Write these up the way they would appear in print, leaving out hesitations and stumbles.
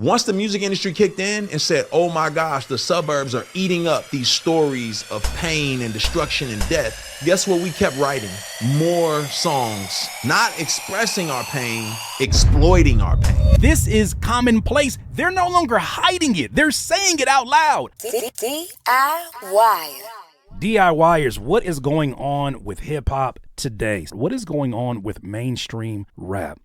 Once the music industry kicked in and said, oh my gosh, the suburbs are eating up these stories of pain and destruction and death, guess what we kept writing? More songs, not expressing our pain, exploiting our pain. This is commonplace. They're no longer hiding it. They're saying it out loud. DIY. DIYers, what is going on with hip hop today? What is going on with mainstream rap?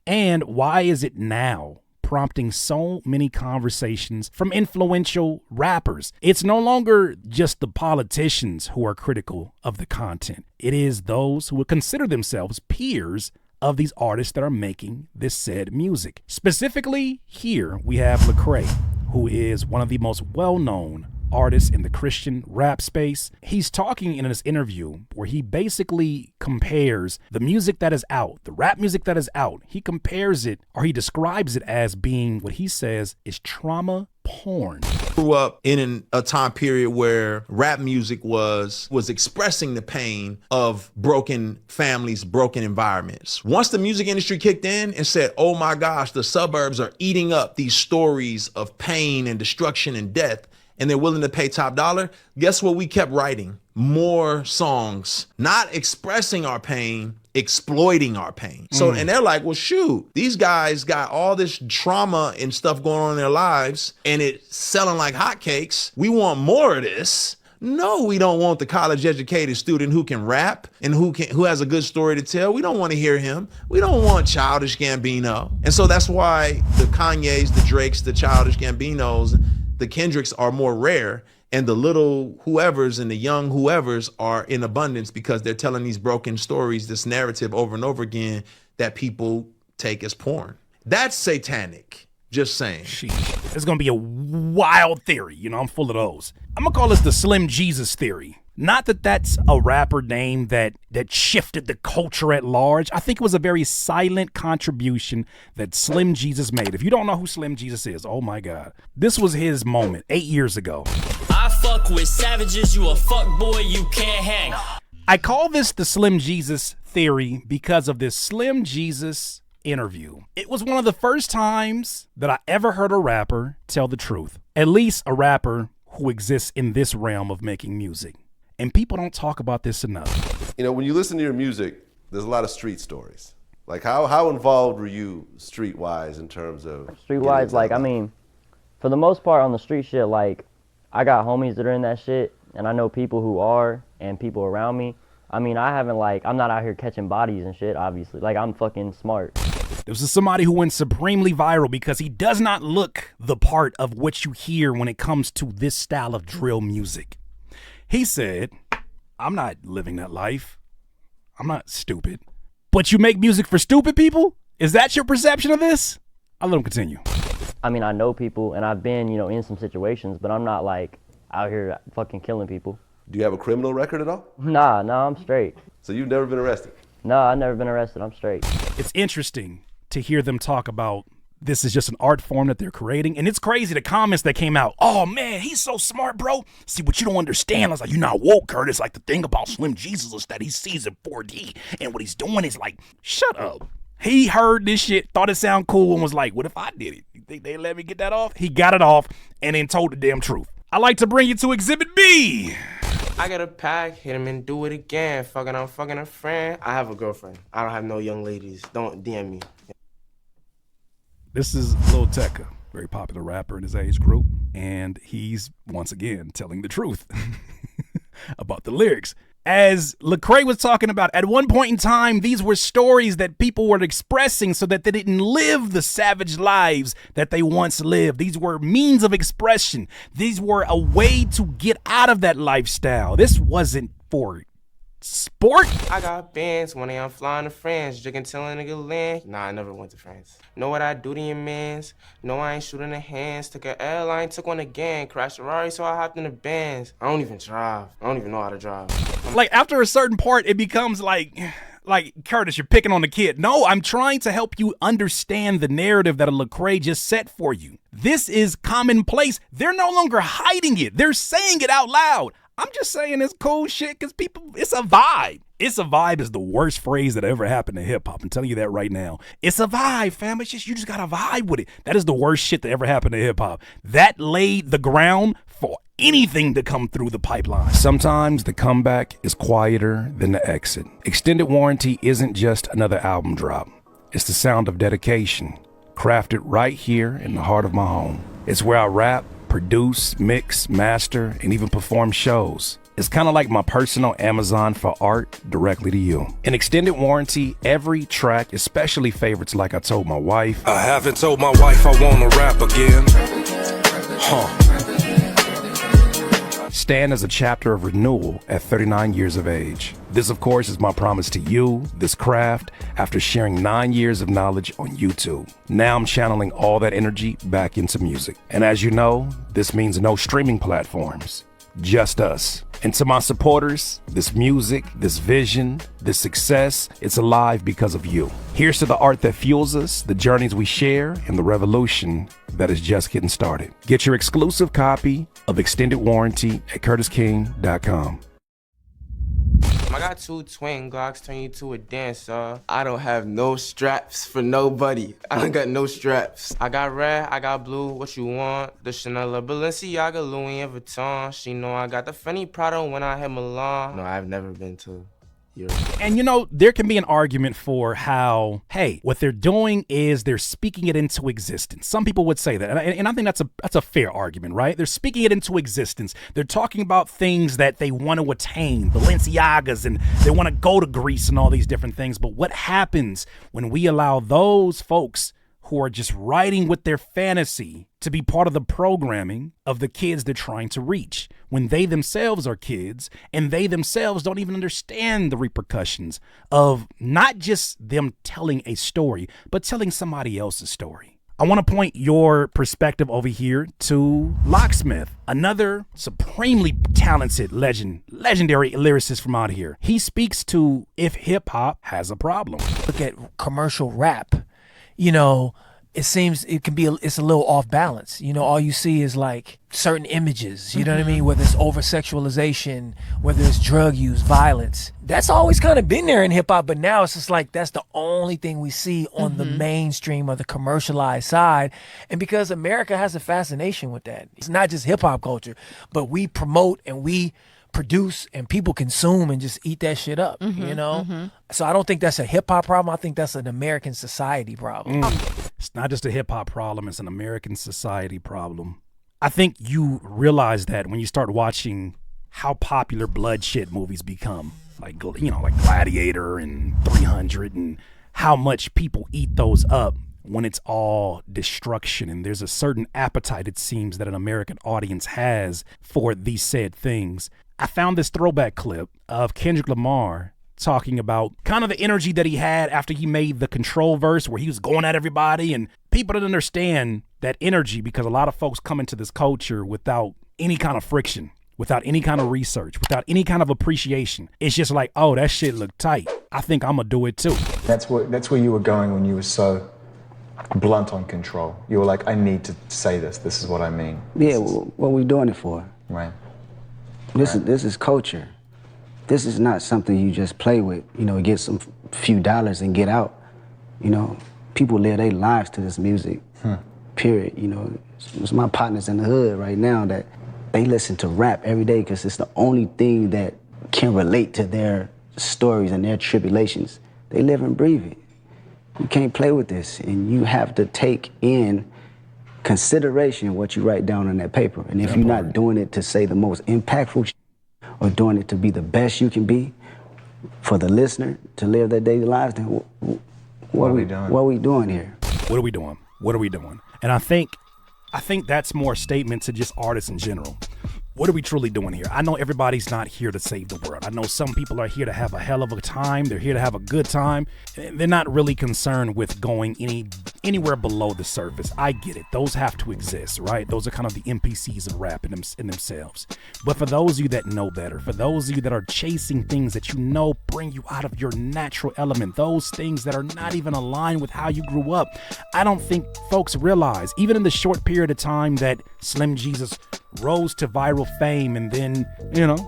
And why is it now prompting so many conversations from influential rappers? It's no longer just the politicians who are critical of the content. It is those who would consider themselves peers of these artists that are making this said music. Specifically, here we have Lecrae, who is one of the most well-known artists in the Christian rap space. He's talking in this interview where he basically compares the music that is out, the rap music that is out. He compares it, or he describes it as being what he says is trauma porn. Grew up in a time period where rap music was expressing the pain of broken families, broken environments. Once the music industry kicked in and said, oh my gosh, the suburbs are eating up these stories of pain and destruction and death, and they're willing to pay top dollar, guess what we kept writing? More songs, not expressing our pain, exploiting our pain. So, and they're like, well, shoot, these guys got all this trauma and stuff going on in their lives and it's selling like hotcakes. We want more of this. No, we don't want the college educated student who can rap and who has a good story to tell. We don't want to hear him. We don't want Childish Gambino. And so that's why the Kanyes, the Drakes, the Childish Gambinos, the Kendricks are more rare, and the little whoever's and the young whoever's are in abundance because they're telling these broken stories, this narrative over and over again that people take as porn. That's satanic. Just saying. Sheesh. It's going to be a wild theory. You know, I'm full of those. I'm going to call this the Slim Jesus theory. Not that that's a rapper name that shifted the culture at large. I think it was a very silent contribution that Slim Jesus made. If you don't know who Slim Jesus is, oh my God. This was his moment 8 years ago. I fuck with savages, you a fuck boy, you can't hang. I call this the Slim Jesus theory because of this Slim Jesus interview. It was one of the first times that I ever heard a rapper tell the truth. At least a rapper who exists in this realm of making music. And people don't talk about this enough. You know, when you listen to your music, there's a lot of street stories. Like how involved were you streetwise in terms of streetwise? Like, I mean, for the most part on the street shit, like I got homies that are in that shit and I know people who are and people around me. I mean, I'm not out here catching bodies and shit, obviously. Like, I'm fucking smart. This is somebody who went supremely viral because he does not look the part of what you hear when it comes to this style of drill music. He said, I'm not living that life. I'm not stupid. But you make music for stupid people? Is that your perception of this? I'll let him continue. I mean, I know people and I've been, in some situations, but I'm not like out here fucking killing people. Do you have a criminal record at all? Nah, I'm straight. So you've never been arrested? No, I've never been arrested. I'm straight. It's interesting to hear them talk about this is just an art form that they're creating. And it's crazy, the comments that came out. Oh, man, he's so smart, bro. See, what you don't understand, I was like, you're not woke, Curtis. Like, the thing about Slim Jesus is that he sees in 4D. And what he's doing is like, shut up. He heard this shit, thought it sounded cool, and was like, what if I did it? You think they let me get that off? He got it off and then told the damn truth. I like to bring you to Exhibit B. I got a pack, hit him and do it again. I'm fucking a friend. I have a girlfriend. I don't have no young ladies. Don't DM me. This is Lil Tekka, very popular rapper in his age group, and he's, once again, telling the truth about the lyrics. As Lecrae was talking about, at one point in time, these were stories that people were expressing so that they didn't live the savage lives that they once lived. These were means of expression. These were a way to get out of that lifestyle. This wasn't for sport. I got bands when I'm flying to France, drinking till a nigga land. Nah, I never went to France. Know what I do to your mans? No, I ain't shooting the hands. Took an airline, took one again. Crashed a Ferrari, so I hopped in the Benz. I don't even drive. I don't even know how to drive. Like, after a certain part, it becomes like, Curtis, you're picking on the kid. No, I'm trying to help you understand the narrative that a Lecrae just set for you. This is commonplace. They're no longer hiding it. They're saying it out loud. I'm just saying it's cool shit because people, it's a vibe. It's a vibe is the worst phrase that ever happened to hip hop. I'm telling you that right now. It's a vibe, fam. It's just, you just got to vibe with it. That is the worst shit that ever happened to hip hop. That laid the ground for anything to come through the pipeline. Sometimes the comeback is quieter than the exit. Extended Warranty isn't just another album drop. It's the sound of dedication, crafted right here in the heart of my home. It's where I rap, produce, mix, master, and even perform shows. It's kind of like my personal Amazon for art directly to you. In Extended Warranty, every track, especially favorites like I Told My Wife. I haven't told my wife I want to rap again. Stand as a chapter of renewal at 39 years of age. This, of course, is my promise to you, this craft, after sharing 9 years of knowledge on YouTube. Now I'm channeling all that energy back into music. And as you know, this means no streaming platforms. Just us. And to my supporters, this music, this vision, this success, it's alive because of you. Here's to the art that fuels us, the journeys we share, and the revolution that is just getting started. Get your exclusive copy of Extended Warranty at CurtisKing.com. I got 2 twin Glocks, turn you to a dancer. I don't have no straps for nobody. I don't got no straps. I got red, I got blue, what you want? The Chanel, Balenciaga, Louis Vuitton. She know I got the Fendi Prada when I hit Milan. No, I've never been to Europe. And you know, there can be an argument for how, hey, what they're doing is they're speaking it into existence. Some people would say that, and I think that's a fair argument, right? They're speaking it into existence. They're talking about things that they want to attain, Balenciagas, and they want to go to Greece and all these different things. But what happens when we allow those folks who are just writing with their fantasy to be part of the programming of the kids they're trying to reach, when they themselves are kids and they themselves don't even understand the repercussions of not just them telling a story, but telling somebody else's story? I want to point your perspective over here to Locksmith, another supremely talented legendary lyricist from out here. He speaks to if hip hop has a problem. Look at commercial rap. You know, it seems it's a little off balance. You know, all you see is like certain images, you know what I mean? Whether it's over sexualization, whether it's drug use, violence. That's always kind of been there in hip hop, but now it's just like that's the only thing we see on the mainstream or the commercialized side. And because America has a fascination with that. It's not just hip hop culture, but we promote and we produce and people consume and just eat that shit up, you know? So I don't think that's a hip hop problem. I think that's an American society problem. It's not just a hip hop problem, it's an American society problem. I think you realize that when you start watching how popular bloodshed movies become, like, you know, like Gladiator and 300, and how much people eat those up when it's all destruction. And there's a certain appetite, it seems, that an American audience has for these said things. I found this throwback clip of Kendrick Lamar talking about kind of the energy that he had after he made the Control verse, where he was going at everybody, and people didn't understand that energy because a lot of folks come into this culture without any kind of friction, without any kind of research, without any kind of appreciation. It's just like, oh, that shit look tight. I think I'm gonna do it too. That's where you were going when you were so blunt on Control. You were like, I need to say this. This is what I mean. Yeah, what we doing it for? Right. This is culture. This is not something you just play with, you know, get some few dollars and get out. You know, people live their lives to this music, period. You know, it's my partners in the hood right now that they listen to rap every day because it's the only thing that can relate to their stories and their tribulations. They live and breathe it. You can't play with this, and you have to take in consideration what you write down on that paper. And if you're not doing it to say the most impactful or doing it to be the best you can be for the listener to live their daily lives, then what are we doing? What are we doing here? What are we doing? What are we doing? And I think that's more a statement to just artists in general. What are we truly doing here? I know everybody's not here to save the world. I know some people are here to have a hell of a time. They're here to have a good time. They're not really concerned with going anywhere below the surface. I get it. Those have to exist, right? Those are kind of the NPCs of rap in themselves. But for those of you that know better, for those of you that are chasing things that you know bring you out of your natural element, those things that are not even aligned with how you grew up, I don't think folks realize, even in the short period of time that Slim Jesus rose to viral fame and then,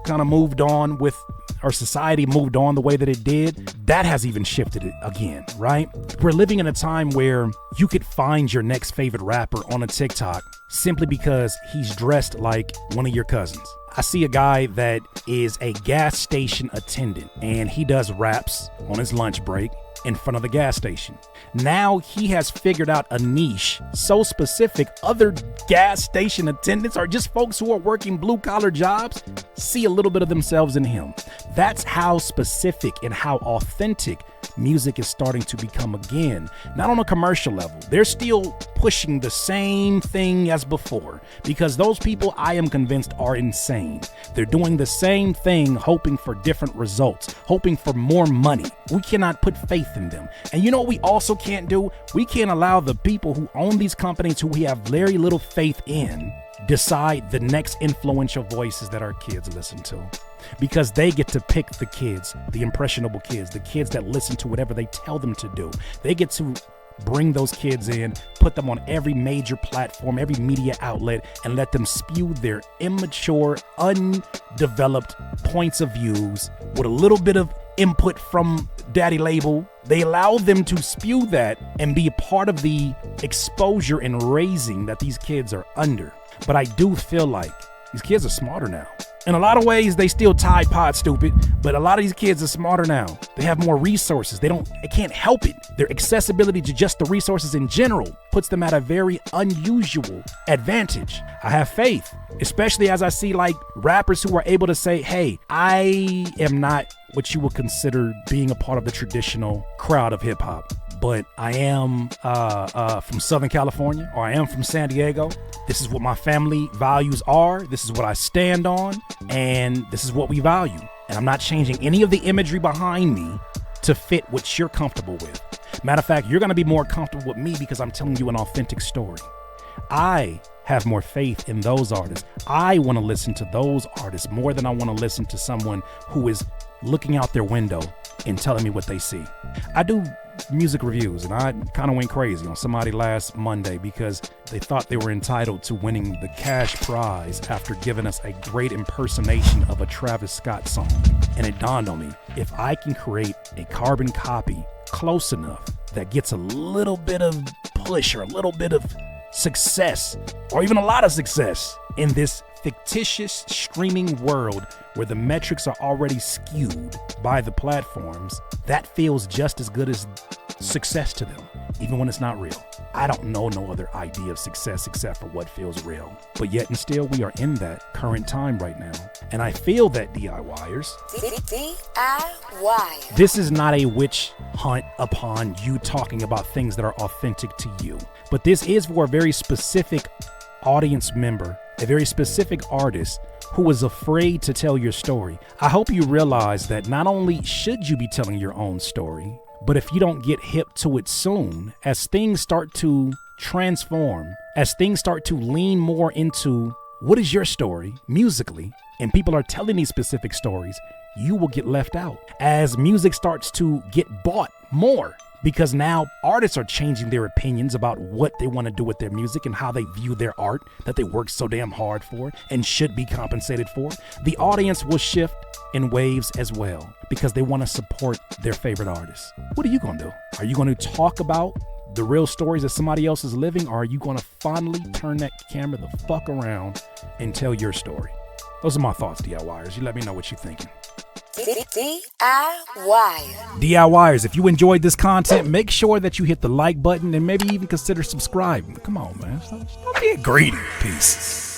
kind of moved on with, or society moved on the way that it did, that has even shifted it again, right? We're living in a time where you could find your next favorite rapper on a TikTok simply because he's dressed like one of your cousins. I see a guy that is a gas station attendant and he does raps on his lunch break in front of the gas station. Now he has figured out a niche so specific, other gas station attendants or just folks who are working blue collar jobs see a little bit of themselves in him. That's how specific and how authentic music is starting to become again. Not on a commercial level. They're still pushing the same thing as before because those people, I am convinced, are insane. They're doing the same thing, hoping for different results, hoping for more money. We cannot put faith in them. And you know what we also can't do? We can't allow the people who own these companies, who we have very little faith in, decide the next influential voices that our kids listen to. Because they get to pick the kids, the impressionable kids, the kids that listen to whatever they tell them to do. They get to bring those kids in, put them on every major platform, every media outlet, and let them spew their immature, undeveloped points of views with a little bit of input from daddy label. They allow them to spew that and be a part of the exposure and raising that these kids are under. But I do feel like these kids are smarter now. In a lot of ways, they still Tide Pod stupid, but a lot of these kids are smarter now. They have more resources. They can't help it. Their accessibility to just the resources in general puts them at a very unusual advantage. I have faith, especially as I see like rappers who are able to say, hey, I am not what you would consider being a part of the traditional crowd of hip hop, but I am from Southern California, or I am from San Diego. This is what my family values are. This is what I stand on, and this is what we value. And I'm not changing any of the imagery behind me to fit what you're comfortable with. Matter of fact, you're going to be more comfortable with me because I'm telling you an authentic story. I have more faith in those artists. I want to listen to those artists more than I want to listen to someone who is looking out their window and telling me what they see. I do music reviews, and I kind of went crazy on somebody last Monday because they thought they were entitled to winning the cash prize after giving us a great impersonation of a Travis Scott song. And it dawned on me, if I can create a carbon copy close enough that gets a little bit of push or a little bit of success, or even a lot of success in this fictitious streaming world where the metrics are already skewed by the platforms, that feels just as good as success to them, even when it's not real. I don't know no other idea of success except for what feels real. But yet and still, we are in that current time right now. And I feel that DIYers, this is not a witch hunt upon you talking about things that are authentic to you. But this is for a very specific audience member, a very specific artist who is afraid to tell your story. I hope you realize that not only should you be telling your own story, but if you don't get hip to it soon, as things start to transform, as things start to lean more into what is your story musically, and people are telling these specific stories, you will get left out. As music starts to get bought more, because now artists are changing their opinions about what they want to do with their music and how they view their art that they work so damn hard for and should be compensated for. The audience will shift in waves as well because they want to support their favorite artists. What are you going to do? Are you going to talk about the real stories that somebody else is living, or are you going to finally turn that camera the fuck around and tell your story? Those are my thoughts, DIYers. You let me know what you're thinking. DIYers, if you enjoyed this content, make sure that you hit the like button and maybe even consider subscribing. Come on, man. Don't be greedy. Peace.